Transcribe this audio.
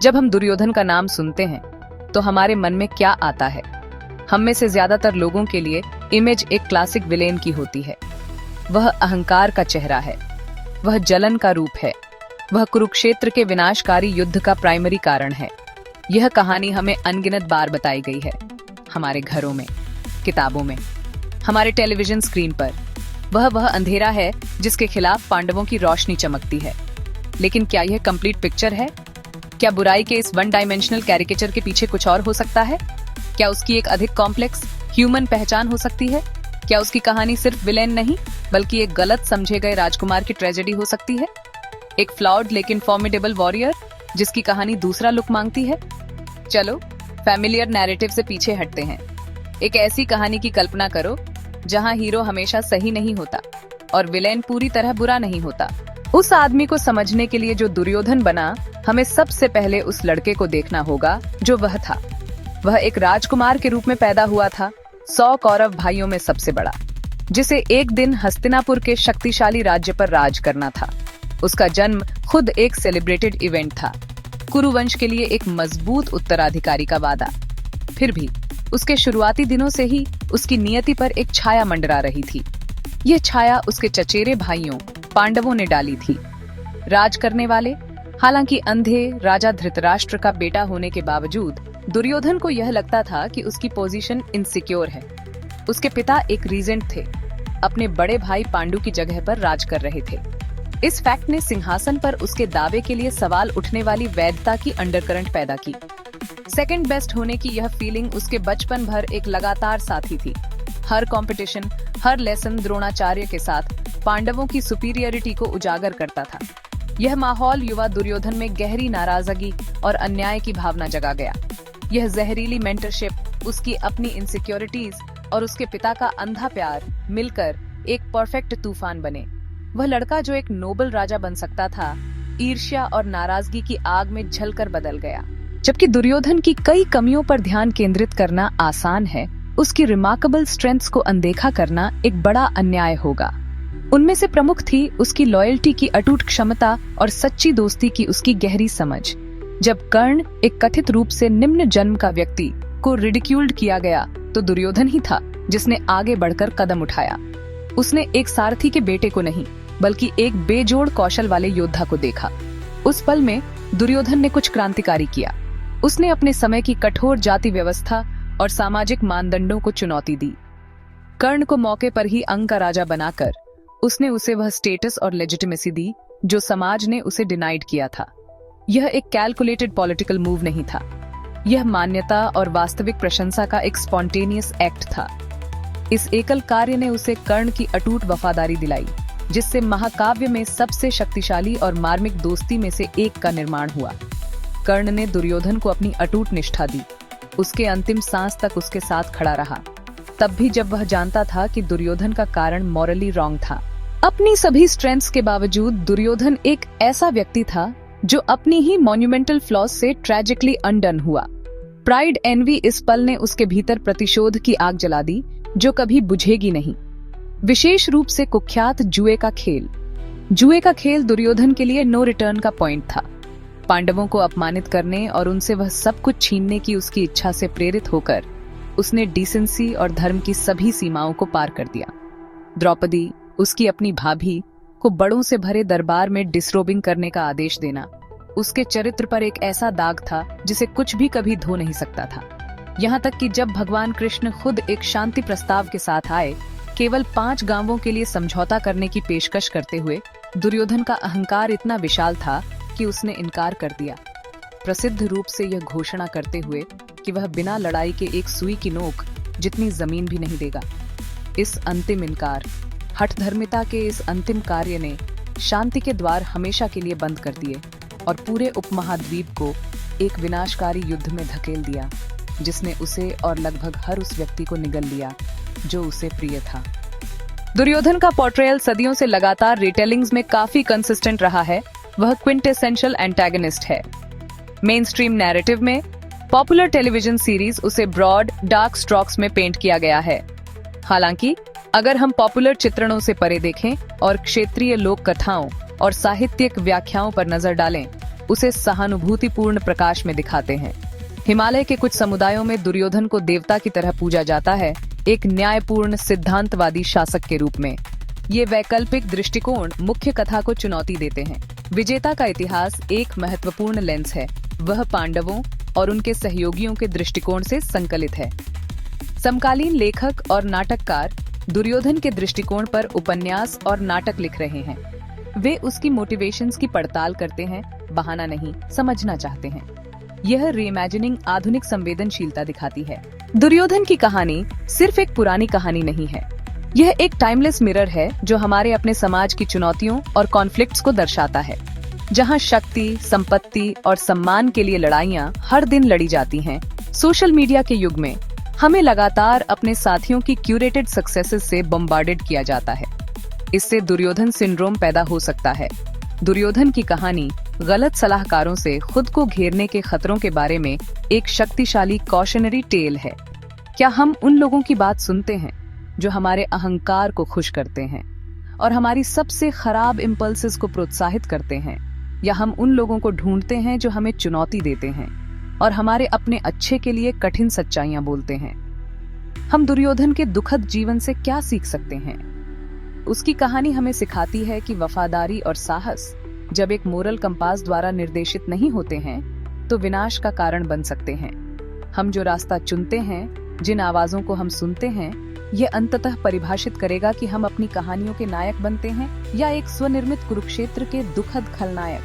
जब हम दुर्योधन का नाम सुनते हैं तो हमारे मन में क्या आता है? हम में से ज्यादातर लोगों के लिए इमेज एक क्लासिक विलेन की होती है। वह अहंकार का चेहरा है, वह जलन का रूप है, वह कुरुक्षेत्र के विनाशकारी युद्ध का प्राइमरी कारण है। यह कहानी हमें अनगिनत बार बताई गई है, हमारे घरों में, किताबों में, हमारे टेलीविजन स्क्रीन पर। वह अंधेरा है जिसके खिलाफ पांडवों की रोशनी चमकती है। लेकिन क्या यह कंप्लीट पिक्चर है? क्या बुराई के इस वन डायमेंशनल कैरिकेचर के पीछे कुछ और हो सकता है? क्या उसकी एक अधिक कॉम्प्लेक्स ह्यूमन पहचान हो सकती है? क्या उसकी कहानी सिर्फ विलेन नहीं बल्कि एक गलत समझे गए राजकुमार की ट्रेजेडी हो सकती है? एक फ्लॉड लेकिन फॉर्मिडेबल वॉरियर जिसकी कहानी दूसरा लुक मांगती है? चलो फैमिलियर नैरेटिव से पीछे हटते हैं। एक ऐसी कहानी की कल्पना करो जहां हीरो हमेशा सही नहीं होता और विलेन पूरी तरह बुरा नहीं होता। उस आदमी को समझने के लिए जो दुर्योधन बना, हमें सबसे पहले उस लड़के को देखना होगा जो वह था। वह एक राजकुमार के रूप में पैदा हुआ था, 100 कौरव भाइयों में सबसे बड़ा, जिसे एक दिन हस्तिनापुर के शक्तिशाली राज्य पर राज करना था। उसका जन्म खुद एक सेलिब्रेटेड इवेंट था, कुरुवंश के लिए एक मजबूत उत्तराधिकारी का वादा। फिर भी उसके शुरुआती दिनों से ही उसकी नियति पर एक छाया मंडरा रही थी। यह छाया उसके चचेरे भाइयों पांडवों ने डाली थी। राज करने वाले, हालांकि अंधे राजा धृतराष्ट्र का बेटा होने के बावजूद दुर्योधन को यह लगता था कि उसकी पोजीशन इनसिक्योर है। उसके पिता एक रीजेंट थे, अपने बड़े भाई पांडु की जगह पर राज कर रहे थे। इस फैक्ट ने सिंहासन पर उसके दावे के लिए सवाल उठने वाली वैधता की अंडरकरंट पैदा की। सेकंड बेस्ट होने की यह फीलिंग उसके बचपन भर एक लगातार साथी थी। हर कंपटीशन, हर लेसन द्रोणाचार्य के साथ पांडवों की सुपीरियरिटी को उजागर करता था। यह माहौल युवा दुर्योधन में गहरी नाराजगी और अन्याय की भावना जगा गया। यह जहरीली मेंटरशिप, उसकी अपनी इनसिक्योरिटीज और उसके पिता का अंधा प्यार मिलकर एक परफेक्ट तूफान बने। वह लड़का जो एक नोबल राजा बन सकता था, ईर्ष्या और नाराजगी की आग में जलकर बदल गया। जबकि दुर्योधन की कई कमियों पर ध्यान केंद्रित करना आसान है, उसकी रिमार्केबल स्ट्रेंथ्स को अनदेखा करना एक बड़ा अन्याय होगा। उनमें से प्रमुख थी उसकी लॉयल्टी की अटूट क्षमता और सच्ची दोस्ती की उसकी गहरी समझ। जब कर्ण, एक कथित रूप से निम्न जन्म का व्यक्ति, को रिडिक्यूल्ड किया गया तो दुर्योधन ही था जिसने आगे बढ़कर कदम उठाया। उसने एक सारथी के बेटे को नहीं बल्कि एक बेजोड़ कौशल वाले योद्धा को देखा। उस पल में दुर्योधन ने कुछ क्रांतिकारी किया। उसने अपने समय की कठोर जाति व्यवस्था और सामाजिक मानदंडों को चुनौती दी। कर्ण को मौके पर ही अंग का राजा बनाकर उसने उसे वह स्टेटस और लेजिटिमेसी दी जो समाज ने उसे डिनाइड किया था। यह एक कैलकुलेटेड पॉलिटिकल मूव नहीं था, यह मान्यता और वास्तविक प्रशंसा का एक स्पॉन्टेनियस एक्ट था। इस एकल कार्य ने उसे कर्ण की अटूट वफादारी दिलाई, जिससे महाकाव्य में सबसे शक्तिशाली और मार्मिक दोस्ती में से एक का निर्माण हुआ। कर्ण ने दुर्योधन को अपनी अटूट निष्ठा दी, उसके अंतिम सांस तक उसके साथ खड़ा रहा, तब भी जब वह जानता था कि दुर्योधन का कारण मॉरली रॉन्ग था। अपनी सभी स्ट्रेंथ्स के बावजूद दुर्योधन एक ऐसा व्यक्ति था जो अपनी ही मॉन्यूमेंटल फ्लॉज से ट्रेजिकली अनडन हुआ। प्राइड एनवी इस पल ने उसके भीतर प्रतिशोध की आग जला दी जो कभी बुझेगी नहीं। विशेष रूप से कुख्यात जुए का खेल। जुए का खेल दुर्योधन के लिए नो रिटर्न का पॉइंट था। पांडवों को अपमानित करने और उनसे वह सब कुछ छीनने की उसकी इच्छा से प्रेरित होकर उसने डिसेंसी और धर्म की सभी सीमाओं को पार कर दिया। द्रौपदी, उसकी अपनी भाभी, को बड़ों से भरे दरबार में डिसरोबिंग करने का आदेश देना उसके चरित्र पर एक ऐसा दाग था जिसे कुछ भी कभी धो नहीं सकता था। यहाँ तक कि जब भगवान कृष्ण खुद एक शांति प्रस्ताव के साथ आए, केवल 5 गांवों के लिए समझौता करने की पेशकश करते हुए, दुर्योधन का अहंकार इतना विशाल था कि उसने इनकार कर दिया, प्रसिद्ध रूप से यह घोषणा करते हुए कि वह बिना लड़ाई के एक सुई की नोक जितनी जमीन भी नहीं देगा। इस अंतिम इनकार, हठधर्मिता के इस अंतिम कार्य ने शांति के द्वार हमेशा के लिए बंद कर दिए और पूरे उपमहाद्वीप को एक विनाशकारी युद्ध में धकेल दिया, जिसने उसे और लगभग हर उस व्यक्ति को निगल लिया जो उसे प्रिय था। दुर्योधन का पोर्ट्रेयल सदियों से लगातार रिटेलिंग्स में काफी कंसिस्टेंट रहा है। वह क्विंटेसेंशियल एंटागनिस्ट है। मेन स्ट्रीम नैरेटिव में पॉपुलर टेलीविजन सीरीज उसे ब्रॉड डार्क स्ट्रोक्स में पेंट किया गया है। हालांकि अगर हम पॉपुलर चित्रणों से परे देखें और क्षेत्रीय लोक कथाओं और साहित्यिक व्याख्याओं पर नजर डालें, उसे सहानुभूतिपूर्ण प्रकाश में दिखाते हैं। हिमालय के कुछ समुदायों में दुर्योधन को देवता की तरह पूजा जाता है, एक न्यायपूर्ण सिद्धांतवादी शासक के रूप में। ये वैकल्पिक दृष्टिकोण मुख्य कथा को चुनौती देते हैं। विजेता का इतिहास एक महत्वपूर्ण लेंस है, वह पांडवों और उनके सहयोगियों के दृष्टिकोण से संकलित है। समकालीन लेखक और नाटककार दुर्योधन के दृष्टिकोण पर उपन्यास और नाटक लिख रहे हैं। वे उसकी मोटिवेशंस की पड़ताल करते हैं, बहाना नहीं, समझना चाहते हैं। यह रीइमेजिनिंग आधुनिक संवेदनशीलता दिखाती है। दुर्योधन की कहानी सिर्फ एक पुरानी कहानी नहीं है, यह एक टाइमलेस मिरर है जो हमारे अपने समाज की चुनौतियों और कॉन्फ्लिक्ट्स को दर्शाता है। जहां शक्ति, संपत्ति और सम्मान के लिए लड़ाइयां हर दिन लड़ी जाती हैं, सोशल मीडिया के युग में हमें लगातार अपने साथियों की क्यूरेटेड सक्सेसेस से बम्बार्डेड किया जाता है। इससे दुर्योधन सिंड्रोम पैदा हो सकता है। दुर्योधन की कहानी गलत सलाहकारों से खुद को घेरने के खतरों के बारे में एक शक्तिशाली कॉशनरी टेल है। क्या हम उन लोगों की बात सुनते हैं जो हमारे अहंकार को खुश करते हैं और हमारी सबसे खराब इम्पल्सेस को प्रोत्साहित करते हैं, या हम उन लोगों को ढूंढते हैं जो हमें चुनौती देते हैं और हमारे अपने अच्छे के लिए कठिन सच्चाइयां बोलते हैं? हम दुर्योधन के दुखद जीवन से क्या सीख सकते हैं? उसकी कहानी हमें सिखाती है कि वफादारी और साहस जब एक मोरल कंपास द्वारा निर्देशित नहीं होते हैं तो विनाश का कारण बन सकते हैं। हम जो रास्ता चुनते हैं, जिन आवाजों को हम सुनते हैं, ये अंततः परिभाषित करेगा कि हम अपनी कहानियों के नायक बनते हैं या एक स्वनिर्मित कुरुक्षेत्र के दुखद खलनायक।